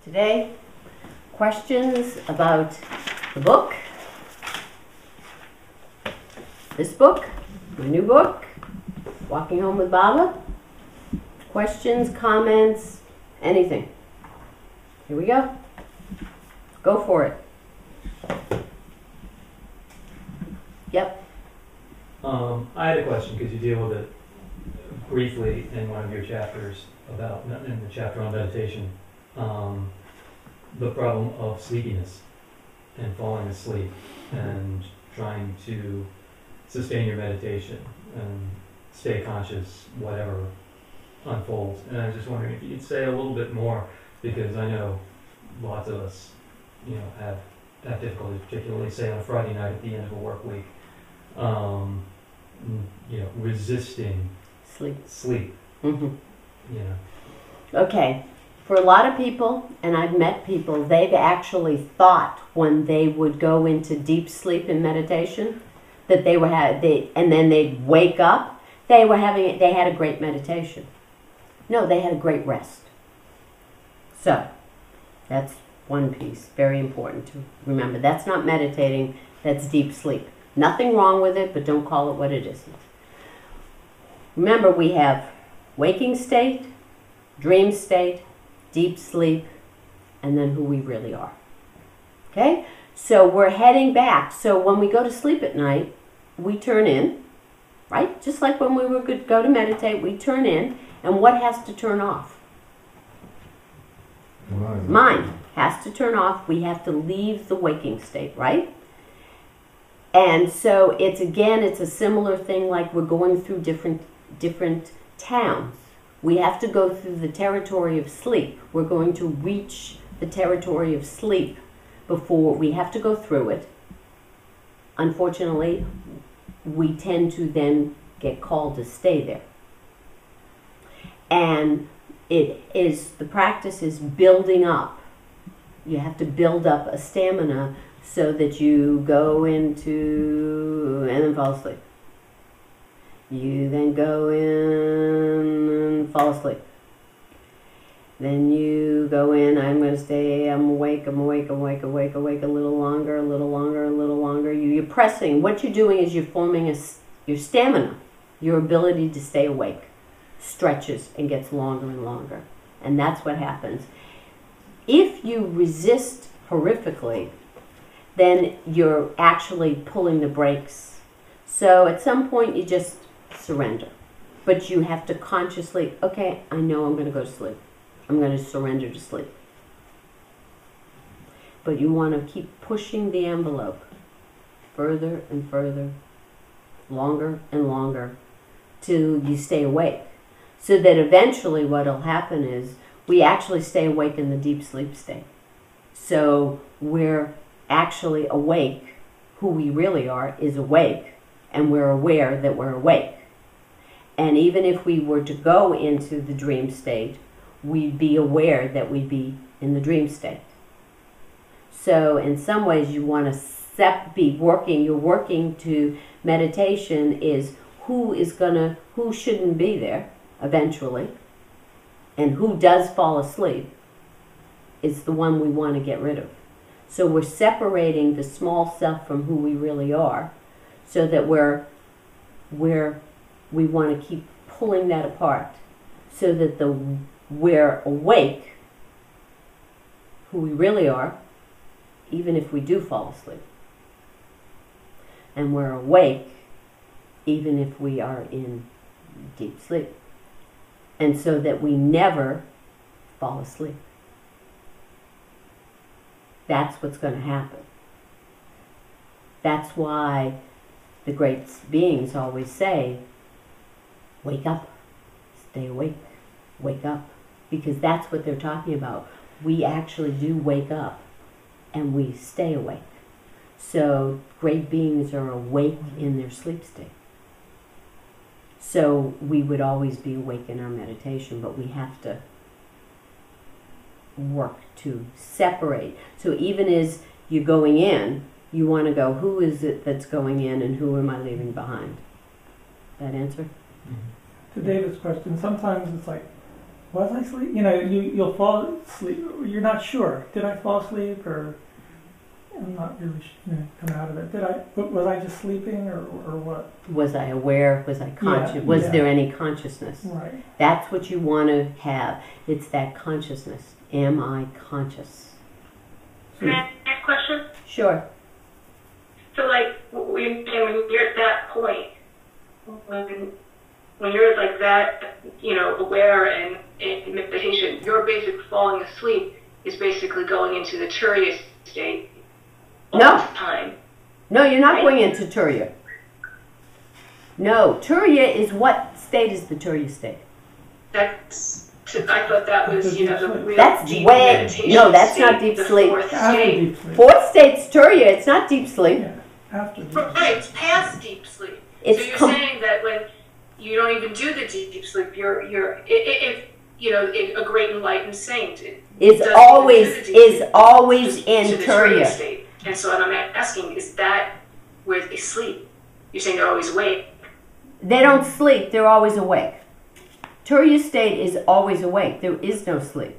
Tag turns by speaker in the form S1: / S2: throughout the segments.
S1: today. Questions about the book, this book, my new book, Walking Home with Baba? Questions, comments, anything? Here we go. Go for it. Yep.
S2: I had a question because you deal with it briefly in one of your chapters about, in the chapter on meditation, the problem of sleepiness and falling asleep and trying to sustain your meditation and stay conscious, whatever unfolds. And I was just wondering if you could say a little bit more, because I know lots of us, have difficulties, particularly say on a Friday night at the end of a work week, resisting sleep.
S1: Mm-hmm. Okay. For a lot of people, and I've met people, they've actually thought when they would go into deep sleep in meditation that and then they'd wake up, they had a great meditation. No, they had a great rest. So, that's one piece, very important to remember. That's not meditating, that's deep sleep. Nothing wrong with it, but don't call it what it isn't. Remember, we have waking state, dream state, deep sleep, and then who we really are. Okay? So we're heading back. So when we go to sleep at night, we turn in, right? Just like when we would go to meditate, we turn in, and what has to turn off? Mind has to turn off. We have to leave the waking state, right? And so it's a similar thing like we're going through different towns. We have to go through the territory of sleep. We're going to reach the territory of sleep before we have to go through it. Unfortunately, we tend to then get called to stay there. And the practice is building up. You have to build up a stamina so that you go into and then fall asleep. You then go in and fall asleep. Then you go in, I'm awake, a little longer. You're pressing. What you're doing is you're forming your stamina. Your ability to stay awake stretches and gets longer and longer. And that's what happens. If you resist horrifically, then you're actually pulling the brakes. So at some point you just surrender. But you have to consciously, okay, I know I'm going to go to sleep. I'm going to surrender to sleep. But you want to keep pushing the envelope further and further, longer and longer, till you stay awake. So that eventually what will happen is we actually stay awake in the deep sleep state. So we're actually awake. Who we really are is awake, and we're aware that we're awake. And even if we were to go into the dream state, we'd be aware that we'd be in the dream state. So in some ways you want to be working, you're working to meditation is who shouldn't be there eventually, and who does fall asleep is the one we want to get rid of. So we're separating the small self from who we really are, so that we want to keep pulling that apart, so that we're awake, who we really are, even if we do fall asleep. And we're awake, even if we are in deep sleep. And so that we never fall asleep. That's what's going to happen. That's why the great beings always say, wake up, stay awake, wake up. Because that's what they're talking about. We actually do wake up and we stay awake. So great beings are awake in their sleep state. So we would always be awake in our meditation, but we have to work to separate. So even as you're going in, you want to go, who is it that's going in and who am I leaving behind? That answer?
S3: To David's question, sometimes it's like was I asleep? You know, you'll fall asleep. You're not sure. Did I fall asleep, or I'm not really come out of it. Was I just sleeping, or what?
S1: Was I aware? Was I conscious? Was there any consciousness?
S3: Right.
S1: That's what you want to have. It's that consciousness. Am I conscious?
S4: Can I ask a question?
S1: Sure.
S4: So, like, when you're at that point, when you're like that, you know, aware and in meditation, your basic falling asleep is basically going into the Turiya state all the time.
S1: No, you're not
S4: right?
S1: going into Turiya. No, Turiya is what state is the Turiya state?
S4: I thought that was, you know, the real
S1: that's
S4: deep
S1: way,
S4: meditation
S1: no, that's
S4: state,
S1: not deep
S4: the
S1: sleep.
S4: Fourth state.
S1: Fourth state's Turiya, it's not deep sleep.
S3: Yeah, after deep sleep.
S4: Right, it's past deep sleep.
S1: It's
S4: so you're saying that when you don't even do the deep sleep, if you know, a great enlightened saint
S1: is always in Turiya
S4: state. And so what I'm asking, is that where they sleep? You're saying they're always awake.
S1: They don't sleep, they're always awake. Turiya state is always awake. There is no sleep.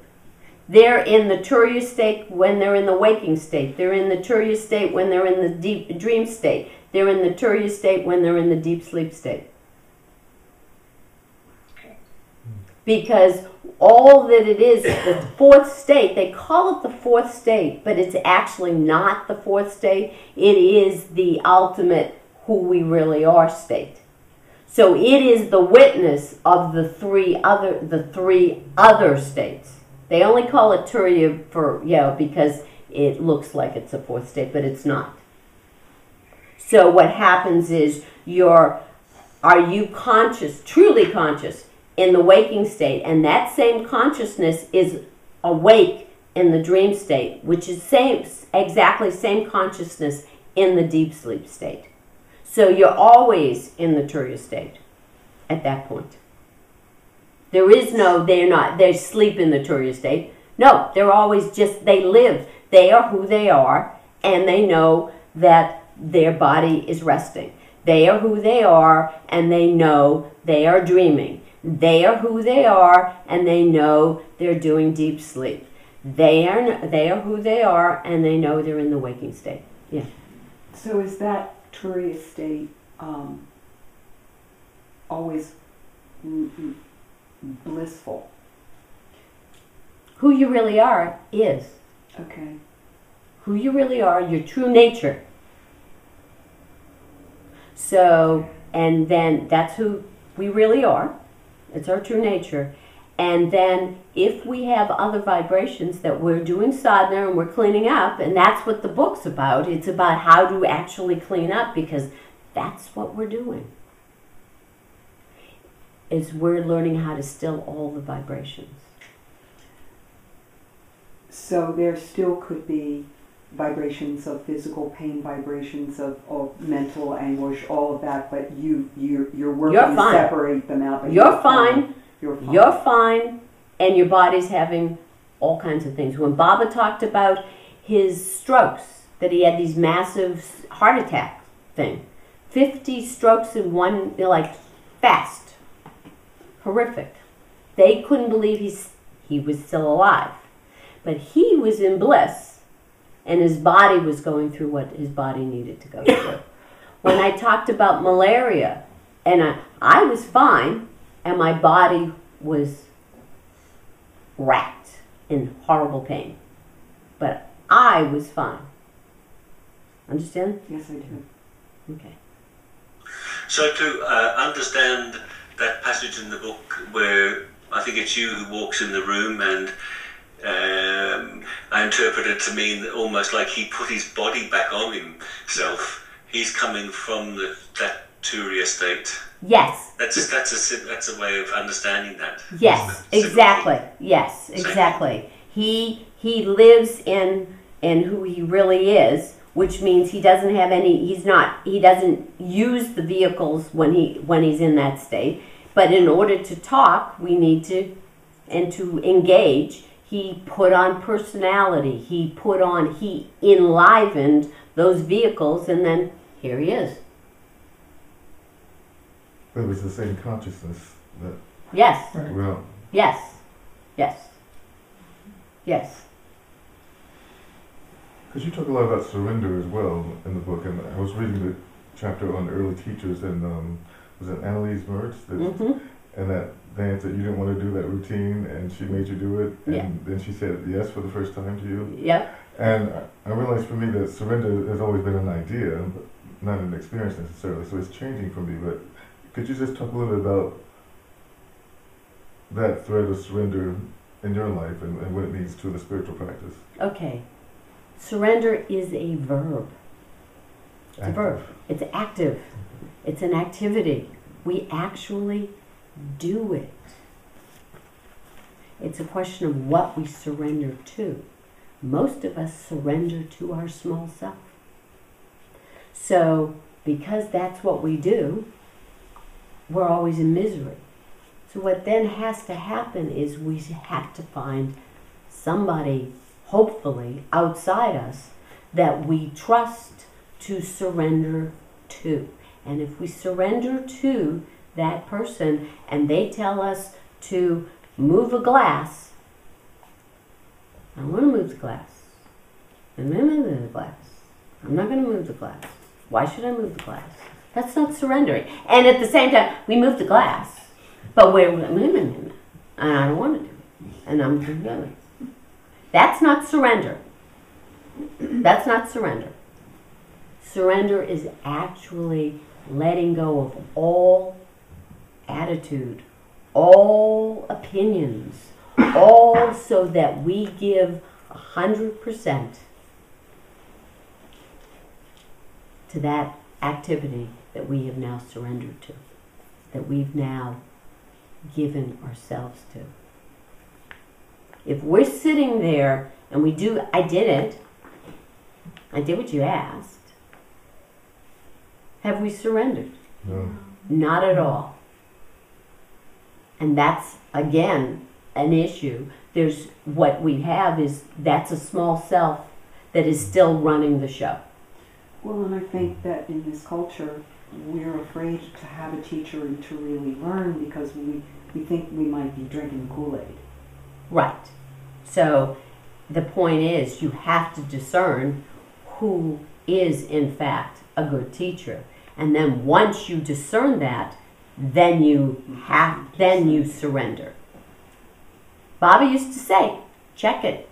S1: They're in the Turiya state when they're in the waking state. They're in the Turiya state when they're in the deep dream state. They're in the Turiya state when they're in the deep sleep state.
S4: Okay.
S1: Because all that it is, the fourth state, they call it the fourth state, but it's actually not the fourth state. It is the ultimate who we really are state. So it is the witness of the three other states. They only call it Turiya because it looks like it's a fourth state, but it's not. So what happens is are you conscious, truly conscious, in the waking state? And that same consciousness is awake in the dream state, which is exactly same consciousness in the deep sleep state. So you're always in the Turiya state at that point. There is no, they sleep in the Turiya state. No, they're always they live. They are who they are, and they know that their body is resting. They are who they are, and they know they are dreaming. They are who they are, and they know they're doing deep sleep. They are who they are, and they know they're in the waking state. Yeah.
S5: So is that Turiya state always blissful?
S1: Who you really are is.
S5: Okay.
S1: Who you really are, your true nature. So, and then that's who we really are. It's our true nature. And then if we have other vibrations that we're doing sadhana and we're cleaning up, and that's what the book's about. It's about how to actually clean up, because that's what we're doing. Is we're learning how to still all the vibrations.
S5: So there still could be vibrations of physical pain, vibrations of mental anguish, all of that, but you're working to separate them out.
S1: You're fine. You're fine, and your body's having all kinds of things. When Baba talked about his strokes, that he had these massive heart attack thing, 50 strokes in one, like fast, horrific. They couldn't believe he was still alive, but he was in bliss, and his body was going through what his body needed to go through. When I talked about malaria, and I was fine, and my body was racked in horrible pain. But I was fine. Understand?
S5: Yes, I do.
S1: Okay.
S6: So to understand that passage in the book where I think it's you who walks in the room, and I interpret it to mean almost like he put his body back on himself. He's coming from that Turiya state.
S1: Yes.
S6: That's a way of understanding that.
S1: Yes, exactly. Yes, exactly. He lives in who he really is, which means he doesn't have any. He doesn't use the vehicles when he's in that state. But in order to talk, we need to engage. He put on personality. He enlivened those vehicles, and then here he is.
S7: It was the same consciousness that.
S1: Yes.
S7: Well.
S1: Yes. Yes. Yes.
S7: Because you talk a lot about surrender as well in the book, and I was reading the chapter on early teachers, and was it Annalise Mertz? And that dance that you didn't want to do, that routine, and she made you do it, and then she said yes for the first time to you.
S1: Yep.
S7: And I realized for me that surrender has always been an idea, but not an experience necessarily, so it's changing for me. But could you just talk a little bit about that thread of surrender in your life and what it means to the spiritual practice?
S1: Okay. Surrender is a verb. It's a verb. It's active. It's an activity. We actually do it. It's a question of what we surrender to. Most of us surrender to our small self. So, because that's what we do, we're always in misery. So what then has to happen is we have to find somebody, hopefully, outside us that we trust to surrender to. And if we surrender to that person and they tell us to move a glass, I don't want to move the glass. I'm going to move the glass. I'm not going to move the glass. Why should I move the glass? That's not surrendering. And at the same time, we move the glass, but we're and I don't want to do it. And I'm doing it. That's not surrender. That's not surrender. Surrender is actually letting go of all attitude, all opinions, all so that we give 100% to that activity that we have now surrendered to, that we've now given ourselves to. If we're sitting there and we do, I did what you asked, have we surrendered?
S7: No.
S1: Not at all. And that's, again, an issue. There's what we have is that's a small self that is still running the show.
S5: Well, and I think that in this culture, we're afraid to have a teacher and to really learn because we think we might be drinking the Kool-Aid.
S1: Right. So the point is you have to discern who is in fact a good teacher. And then once you discern that, then you surrender. Bobby used to say, check it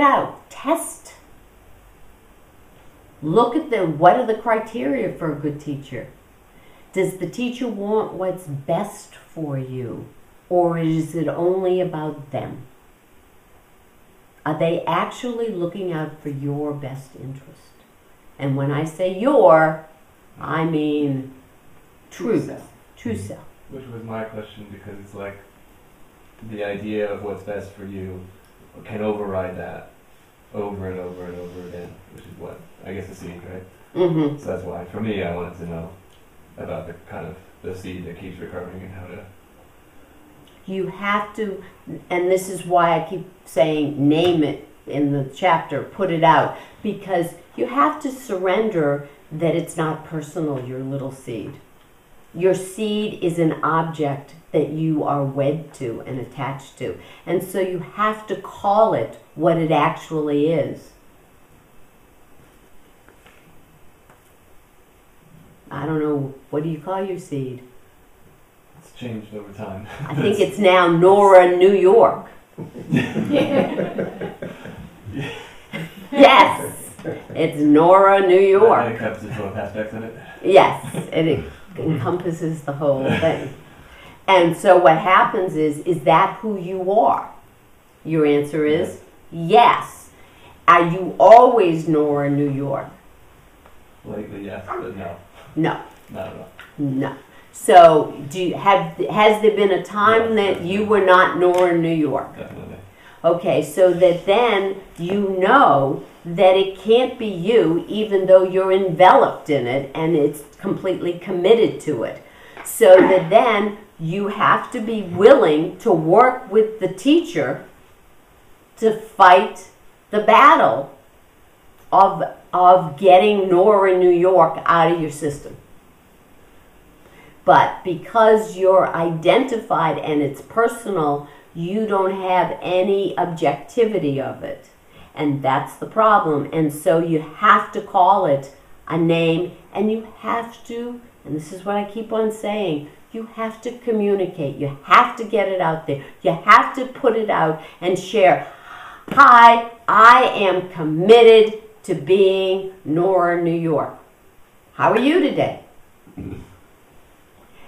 S1: out, test. Look at what are the criteria for a good teacher? Does the teacher want what's best for you, or is it only about them? Are they actually looking out for your best interest? And when I say your, I mean true self.
S8: Which was my question, because it's like the idea of what's best for you can override that over and over and over again, which is what, I guess, the seed, right?
S1: Mm-hmm.
S8: So that's why, for me, I wanted to know about the kind of the seed that keeps recurring and how to...
S1: You have to, and this is why I keep saying name it in the chapter, put it out, because you have to surrender that it's not personal, your little seed. Your seed is an object that you are wed to and attached to. And so you have to call it what it actually is. I don't know, what do you call your seed?
S8: It's changed over time.
S1: I think it's now Nora, New York. Yes, it's Nora, New York.
S8: It encompasses both aspects of it?
S1: Yes, it encompasses the whole thing. And so what happens is that who you are? Your answer is yes. Are you always Nora, New York?
S8: Lately, yes, but no.
S1: No.
S8: Not at all.
S1: No. So has there been a time that you were not Nora, New York?
S8: Definitely.
S1: Okay, so that then you know that it can't be you even though you're enveloped in it and it's completely committed to it. So that then you have to be willing to work with the teacher to fight the battle of getting Nora, New York out of your system. But because you're identified and it's personal, you don't have any objectivity of it. And that's the problem. And so you have to call it a name, and you have to, and this is what I keep on saying, you have to communicate. You have to get it out there. You have to put it out and share. Hi, I am committed to being Nora, New York. How are you today?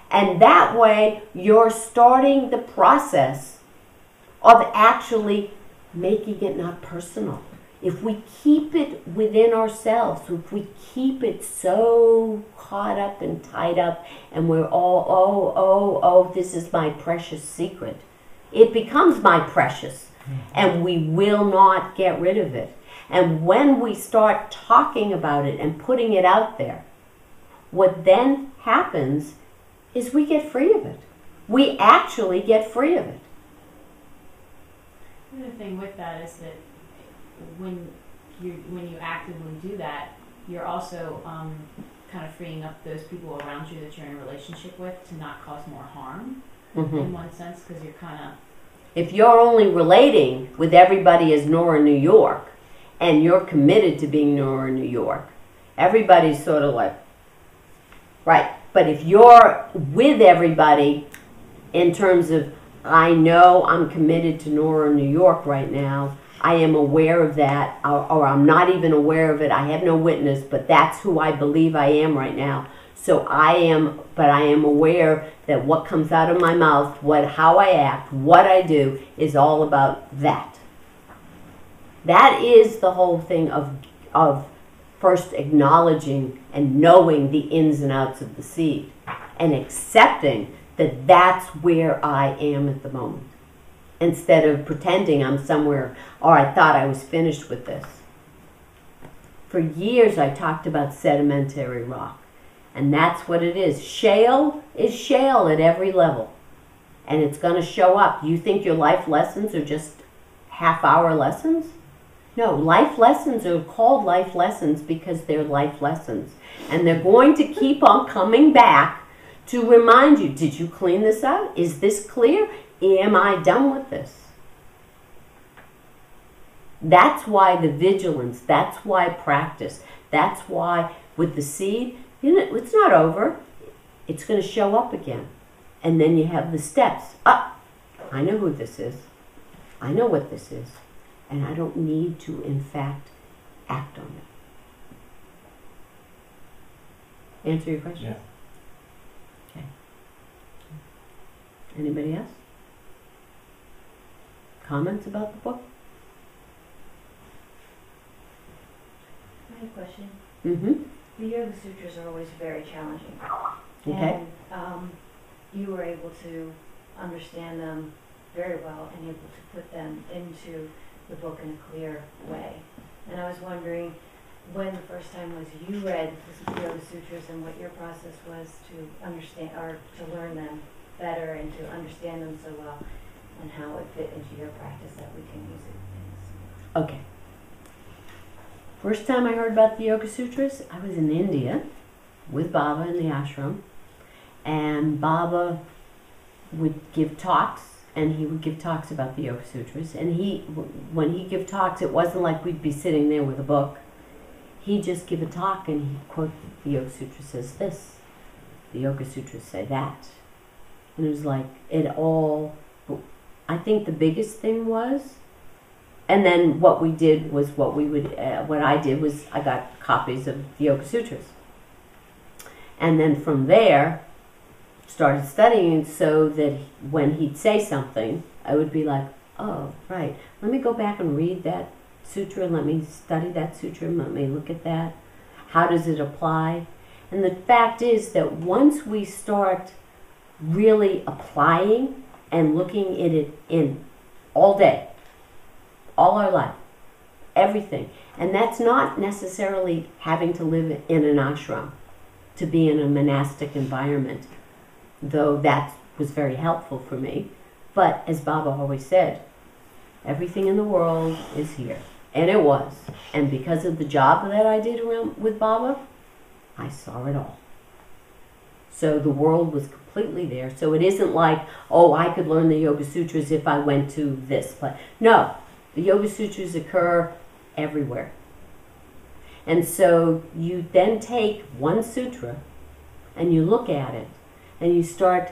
S1: And that way, you're starting the process of actually making it not personal. If we keep it within ourselves, if we keep it so caught up and tied up, and we're all, oh, this is my precious secret, it becomes my precious, and we will not get rid of it. And when we start talking about it and putting it out there, what then happens is we get free of it. We actually get free of it.
S9: The thing with that is that when you actively do that, you're also kind of freeing up those people around you that you're in a relationship with to not cause more harm, in one sense, because you're kind of...
S1: If you're only relating with everybody as Nora, New York, and you're committed to being Nora, New York, everybody's sort of like, right. But if you're with everybody in terms of, I know I'm committed to Nora, New York right now, I am aware of that, or I'm not even aware of it, I have no witness, but that's who I believe I am right now. So I am aware that what comes out of my mouth, how I act, what I do, is all about that. That is the whole thing of first acknowledging and knowing the ins and outs of the seed, and accepting that that's where I am at the moment, instead of pretending I'm somewhere, or I thought I was finished with this. For years I talked about sedimentary rock, and that's what it is. Shale is shale at every level, and it's going to show up. You think your life lessons are just half-hour lessons? No, life lessons are called life lessons because they're life lessons, and they're going to keep on coming back to remind you, did you clean this out? Is this clear? Am I done with this? That's why the vigilance, that's why practice, that's why with the seed, it's not over. It's going to show up again. And then you have the steps. I know who this is. I know what this is. And I don't need to, in fact, act on it. Answer your question?
S8: Yeah.
S1: Okay. Anybody else? Comments about the book?
S10: I have a question.
S1: Mm-hmm.
S10: The Yoga Sutras are always very challenging.
S1: Okay.
S10: And you were able to understand them very well and able to put them into the book in a clear way. And I was wondering when the first time was you read the Yoga Sutras and what your process was to understand or to learn them better and to understand them so well, and how it fit into your practice that we can use it.
S1: Okay. First time I heard about the Yoga Sutras, I was in India with Baba in the ashram, and Baba would give talks, and he would give talks about the Yoga Sutras, and when he give talks, it wasn't like we'd be sitting there with a book. He'd just give a talk, and he'd quote, the Yoga Sutra says this, the Yoga Sutras say that. And it was like, I think the biggest thing was, and then what we did was what I did was I got copies of the Yoga Sutras. And then from there, started studying so that when he'd say something, I would be like, oh, right, let me go back and read that sutra, let me study that sutra, let me look at that. How does it apply? And the fact is that once we start really applying and looking at it in all day, all our life, everything. And that's not necessarily having to live in an ashram, to be in a monastic environment, though that was very helpful for me. But as Baba always said, everything in the world is here. And it was. And because of the job that I did with Baba, I saw it all. So the world was completely there. So it isn't like, oh, I could learn the Yoga Sutras if I went to this place. No, the Yoga Sutras occur everywhere. And so you then take one sutra and you look at it and you start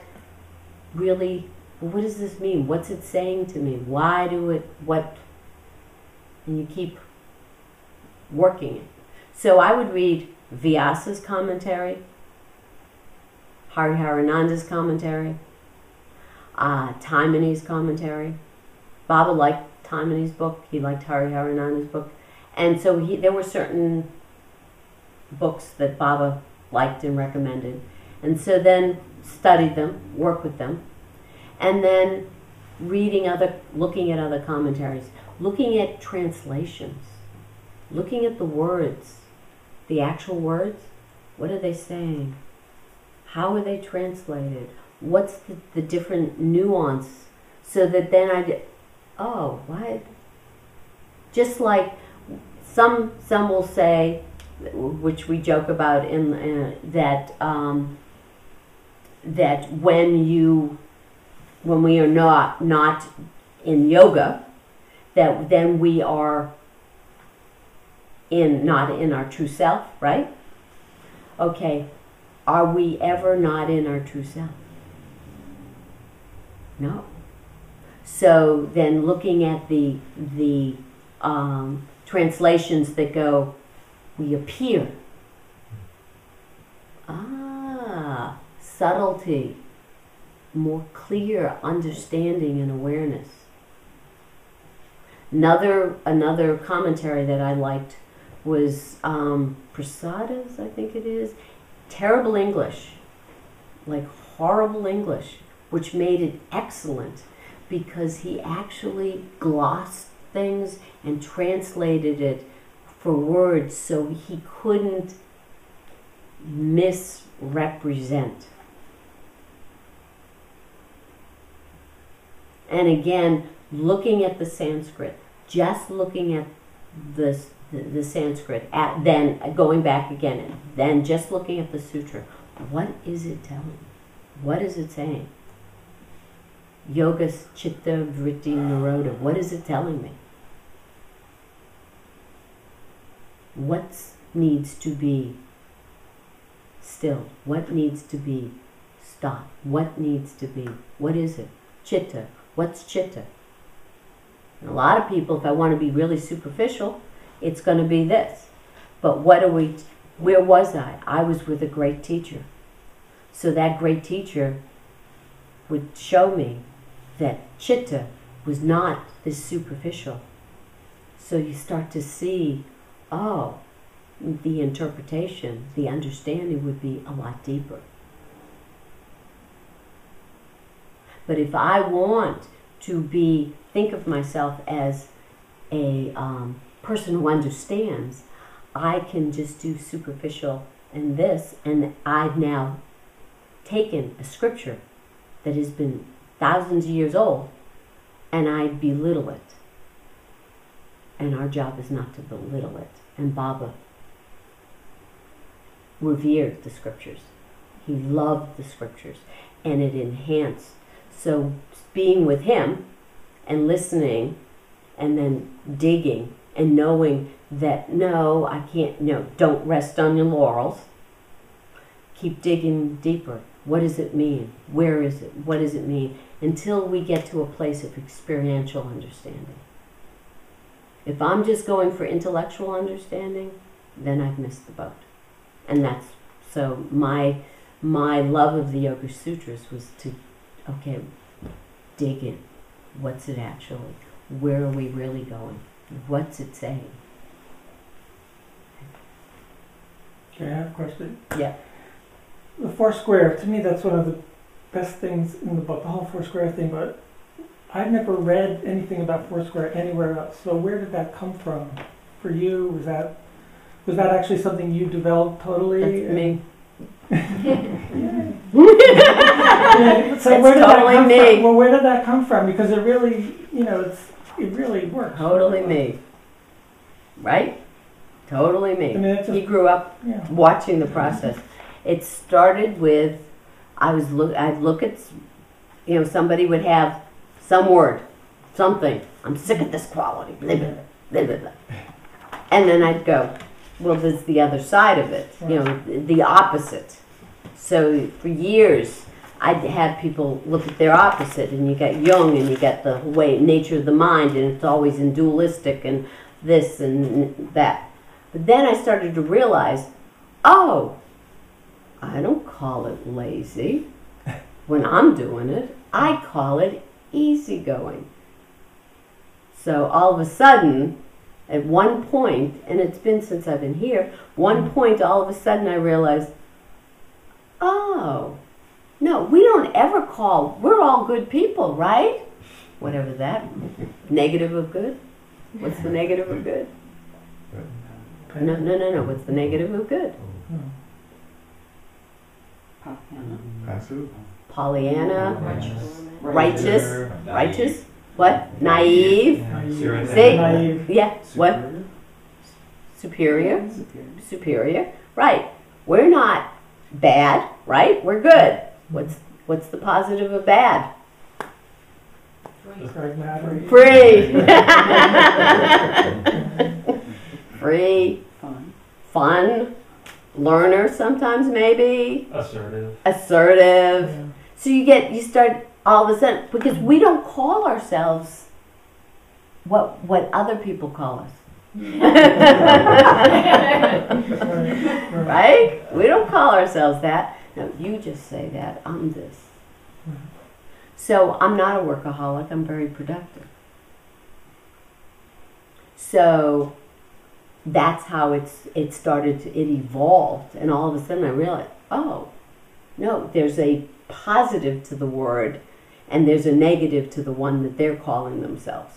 S1: really, well, what does this mean? What's it saying to me? Why do it, what? And you keep working it. So I would read Vyasa's commentary, Hariharananda's commentary, Taimani's commentary. Baba liked Taimani's book. He liked Hariharananda's book. And so there were certain books that Baba liked and recommended. And so then studied them, work with them, and then looking at other commentaries, looking at translations, looking at the words, the actual words. What are they saying? How are they translated? What's the different nuance? So that then oh, what? Just like some will say, which we joke about that when we are not in yoga, that then we are not in our true self, right? Okay, are we ever not in our true self? No. So then looking at the translations that go, we appear. Subtlety, more clear understanding and awareness. Another commentary that I liked was Prasada's, I think it is. Terrible English, like horrible English, which made it excellent because he actually glossed things and translated it for words so he couldn't misrepresent. And again, looking at the Sanskrit, just looking at the Sanskrit, then going back again, and then just looking at the sutra. What is it telling? What is it saying? Yoga Chitta Vritti Nirodha. What is it telling me? What needs to be still? What needs to be stopped? What needs to be? What is it? Chitta. What's chitta? And a lot of people, if I want to be really superficial, it's going to be this. But where was I? I was with a great teacher. So that great teacher would show me that chitta was not this superficial. So you start to see, oh, the interpretation, the understanding would be a lot deeper. But if I want to think of myself as a person who understands, I can just do superficial and this, and I've now taken a scripture that has been thousands of years old, and I belittle it. And our job is not to belittle it. And Baba revered the scriptures. He loved the scriptures, and it enhanced. So being with him and listening and then digging and knowing that, no, I can't, no, don't rest on your laurels. Keep digging deeper. What does it mean? Where is it? What does it mean? Until we get to a place of experiential understanding. If I'm just going for intellectual understanding, then I've missed the boat. And that's, so my love of the Yoga Sutras was to, okay, dig in. What's it actually? Where are we really going? What's it saying?
S3: Okay, I have a question.
S1: Yeah.
S3: The Foursquare, to me that's one of the best things in the book, the whole Foursquare thing, but I've never read anything about Foursquare anywhere else. So where did that come from for you? Was that actually something you developed totally?
S1: That's me.
S3: So where did that come from? Well, where did that come from? Because it really, it really works.
S1: Totally me. Right? Totally me.
S3: I mean,
S1: he grew up watching the process. It started with I'd look at, somebody would have some word, something. I'm sick of this quality. Blah, blah, blah, blah, blah. And then I'd go, well, there's the other side of it, the opposite. So for years, I'd have people look at their opposite, and you get Jung, and you get the nature of the mind, and it's always in dualistic and this and that. But then I started to realize, oh, I don't call it lazy when I'm doing it. I call it easygoing. So all of a sudden, at one point, and it's been since I've been here, one point all of a sudden I realized, oh, no, we don't ever we're all good people, right? Whatever that, negative of good? What's the negative of good? No, what's the negative of good?
S7: Passive?
S1: Pollyanna,
S10: Righteous.
S1: righteous, what? Naive,
S2: Naive.
S1: see?
S3: Naive.
S1: Yeah, what? Superior, right. We're not bad, right? We're good. What's the positive of bad?
S3: Pragmatic.
S1: Free. Free. Fun. Learner sometimes maybe.
S2: Assertive.
S1: Yeah. So you start all of a sudden, because we don't call ourselves what other people call us. Right? We don't call ourselves that. No, you just say that. I'm this. So I'm not a workaholic. I'm very productive. So that's how it evolved, and all of a sudden I realized, oh, no, there's a positive to the word, and there's a negative to the one that they're calling themselves.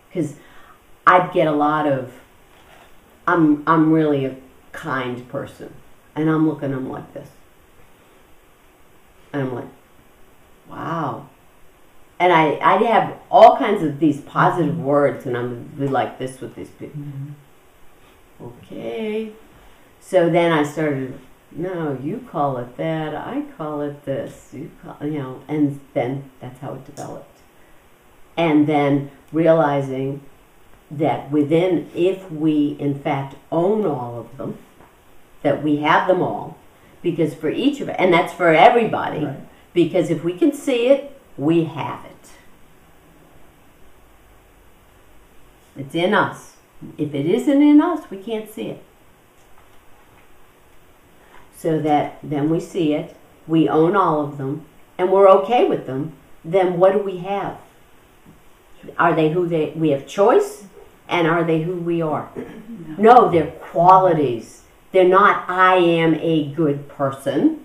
S1: Because I'd get a lot of, I'm really a kind person, and I'm looking at them like this. And I'm like, wow. And I'd have all kinds of these positive words, and I'm like this with these people. Okay. So then I started, no, you call it that, I call it this, and then that's how it developed. And then realizing that if we in fact own all of them, that we have them all, because for each of it, and that's for everybody, right. Because if we can see it, we have it. It's in us. If it isn't in us, we can't see it. So that then we see it, we own all of them, and we're okay with them, then what do we have? Are they we have choice, and are they who we are? No, they're qualities. They're not, I am a good person.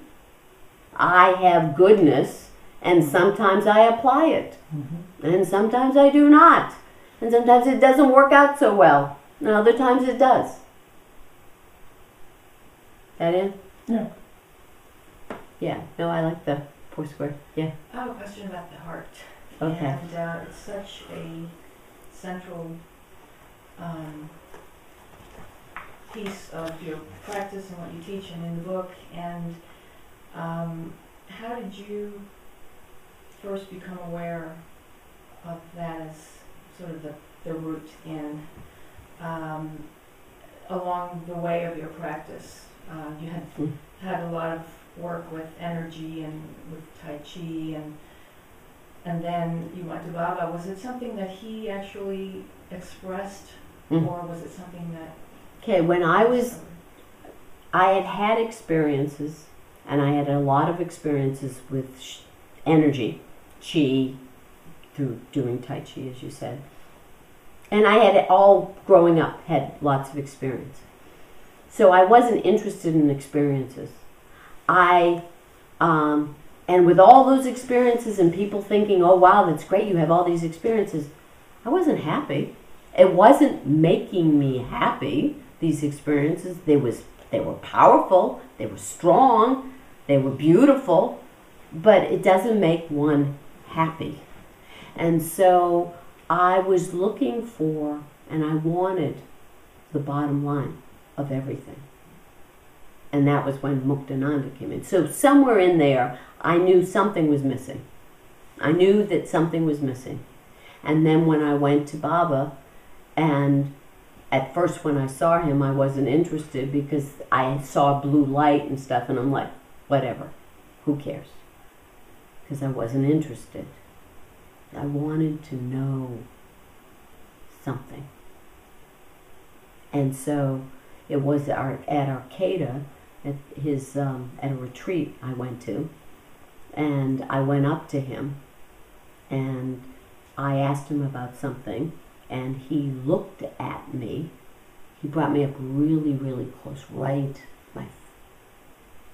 S1: I have goodness, and sometimes I apply it. And sometimes I do not. And sometimes it doesn't work out so well. And other times it does. That in?
S3: Yeah.
S1: Yeah. No, I like the Foursquare. Yeah.
S11: I have a question about the heart.
S1: Okay.
S11: And it's such a central piece of your practice and what you teach and in the book. And how did you first become aware of that as sort of the root in along the way of your practice? You had a lot of work with energy and with Tai Chi, and then you went to Baba. Was it something that he actually expressed, or was it something that...
S1: Okay, when I had experiences, and I had a lot of experiences with energy, Chi, through doing Tai Chi, as you said. And I had all, growing up, had lots of experience. So I wasn't interested in experiences. And with all those experiences and people thinking, oh wow, that's great, you have all these experiences, I wasn't happy. It wasn't making me happy, these experiences. They were powerful, they were strong, they were beautiful, but it doesn't make one happy. And so I was looking for, and I wanted the bottom line of everything. And that was when Muktananda came in. So somewhere in there, I knew something was missing. I knew that something was missing. And then when I went to Baba, and at first when I saw him, I wasn't interested because I saw blue light and stuff, and I'm like, whatever, who cares? Because I wasn't interested. I wanted to know something. And so it was at Arcata, at a retreat I went to, and I went up to him, and I asked him about something, and he looked at me. He brought me up really, really close, right, my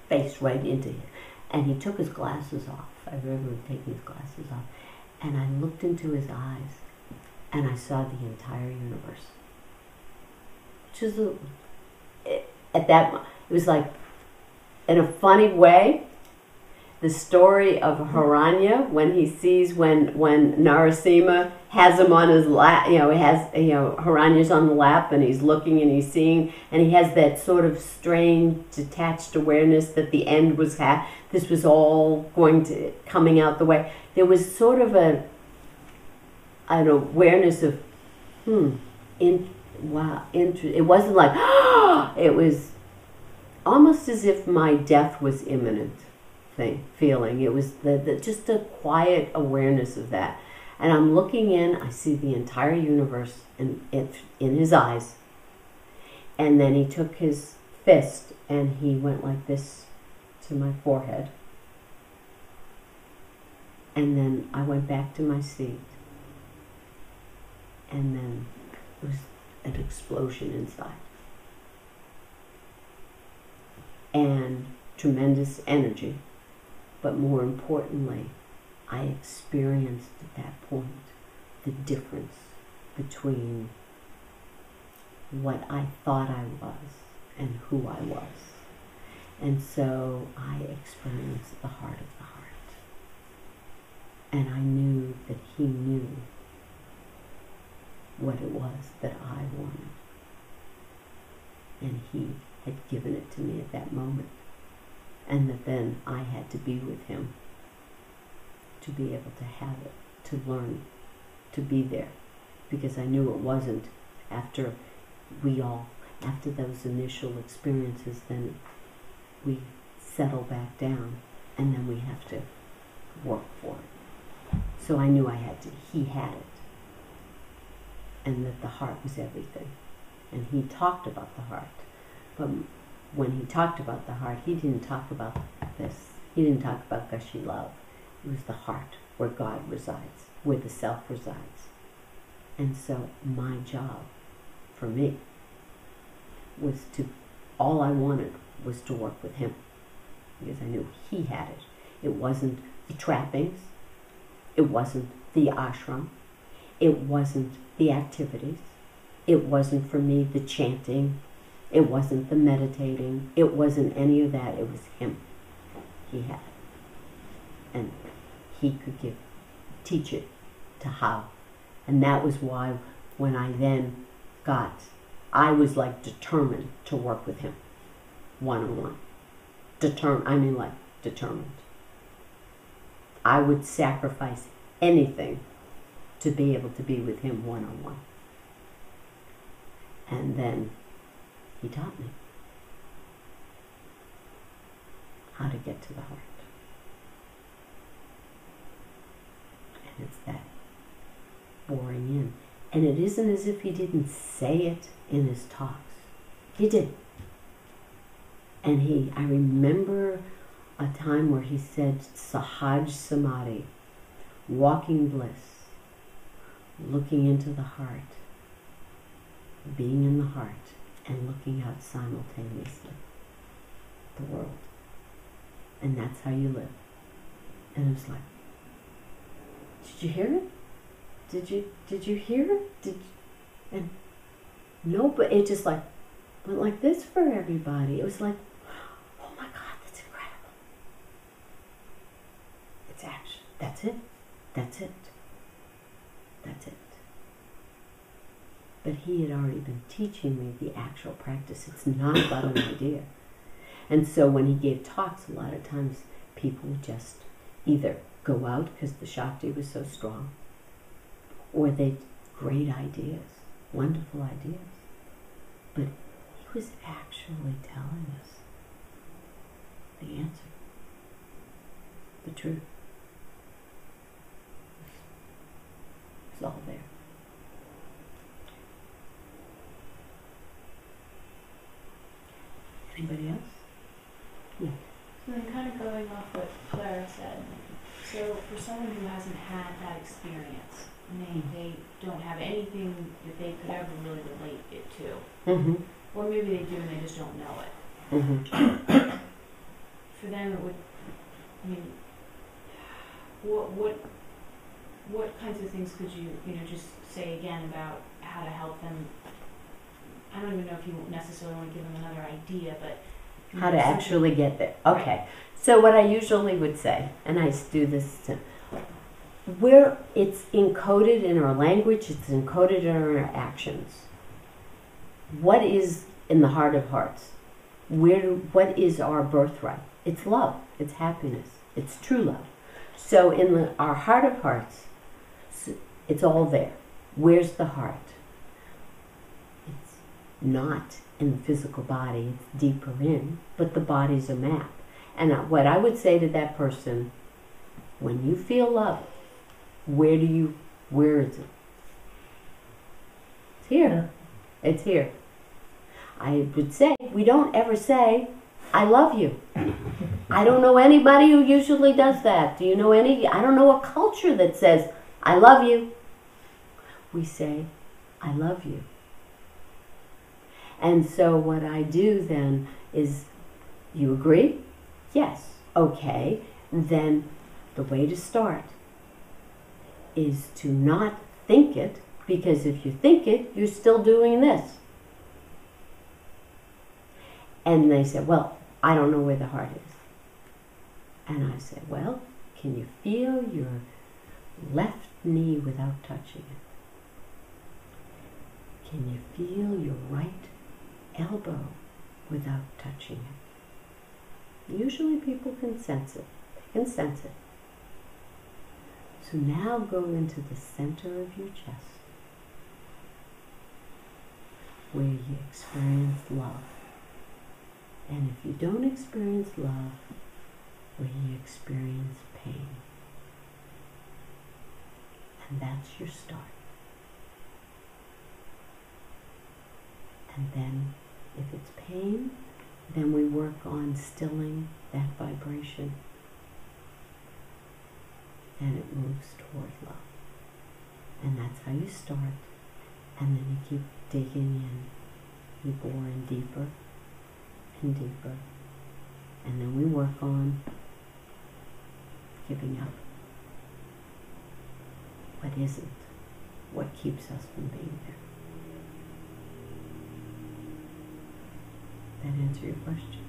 S1: face right into him, and he took his glasses off. I remember him taking his glasses off, and I looked into his eyes, and I saw the entire universe. Which is, at that, it was like, in a funny way, the story of Haranya, when he sees when Narasimha has him on his lap, Haranya's on the lap, and he's looking and he's seeing, and he has that sort of strange detached awareness that the end was this was all coming out the way. There was sort of an awareness of, it wasn't like, it was almost as if my death was imminent feeling. It was just a quiet awareness of that. And I'm looking in, I see the entire universe in his eyes. And then he took his fist and he went like this to my forehead. And then I went back to my seat. And then it was an explosion inside. And tremendous energy. But more importantly, I experienced at that point the difference between what I thought I was and who I was. And so I experienced the heart of the heart. And I knew that he knew what it was that I wanted. And he had given it to me at that moment. And that then I had to be with him to be able to have it, to learn, to be there. Because I knew it wasn't after those initial experiences, then we settle back down and then we have to work for it. So I knew he had it. And that the heart was everything. And he talked about the heart. But when he talked about the heart, he didn't talk about this. He didn't talk about gushy love. It was the heart where God resides, where the self resides. And so my job, for me, was all I wanted was to work with him. Because I knew he had it. It wasn't the trappings. It wasn't the ashram. It wasn't the activities. It wasn't for me the chanting. It wasn't the meditating. It wasn't any of that. It was him. He had it. And he could teach it to how. And that was why when I then I was like determined to work with him one-on-one. Determined. I would sacrifice anything to be able to be with him one-on-one. And then he taught me how to get to the heart. And it's that boring in. And it isn't as if he didn't say it in his talks. He did. And I remember a time where he said Sahaj Samadhi, walking bliss, looking into the heart, being in the heart, and looking out simultaneously the world. And that's how you live. And it was like, did you hear it? Did you hear it? And no, but it just like went like this for everybody. It was like, oh my God, that's incredible. It's action. That's it. That's it. That's it. But he had already been teaching me the actual practice. It's not about an idea. And so when he gave talks, a lot of times people would just either go out because the Shakti was so strong, or they'd great ideas, wonderful ideas. But he was actually telling us the answer, the truth. It's all there. Anybody else? Yeah.
S9: So then kind of going off what Clara said, so for someone who hasn't had that experience, and they don't have anything that they could ever really relate it to,
S1: Mm-hmm.
S9: or maybe they do and they just don't know it.
S1: Mm-hmm.
S9: For them it would, I mean, what kinds of things could you just say again about how to help them? I don't even know if you necessarily want to give them another idea, but
S1: How to actually get there. Okay. Right. So what I usually would say, and I do this, where it's encoded in our language, it's encoded in our actions. What is in the heart of hearts? What is our birthright? It's love. It's happiness. It's true love. So in our heart of hearts, it's all there. Where's the heart? It's not in the physical body, it's deeper in, but the body's a map. And what I would say to that person, when you feel love, where is it? It's here. It's here. I would say, we don't ever say, I love you. I don't know anybody who usually does that. Do you know any? I don't know a culture that says, I love you. We say, I love you. And so what I do then is, you agree? Yes. Okay. Then the way to start is to not think it, because if you think it, you're still doing this. And they say, well, I don't know where the heart is. And I say, well, can you feel your left knee without touching it? Can you feel your right elbow without touching it? Usually people can sense it. They can sense it. So now go into the center of your chest, where you experience love. And if you don't experience love, where you experience pain. And that's your start. And then, if it's pain, then we work on stilling that vibration. And it moves toward love. And that's how you start. And then you keep digging in. You bore in deeper and deeper. And then we work on giving up what isn't, what keeps us from being there. That answer your question?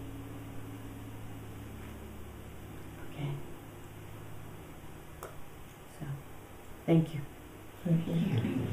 S1: Okay. So, thank you.
S3: Thank you.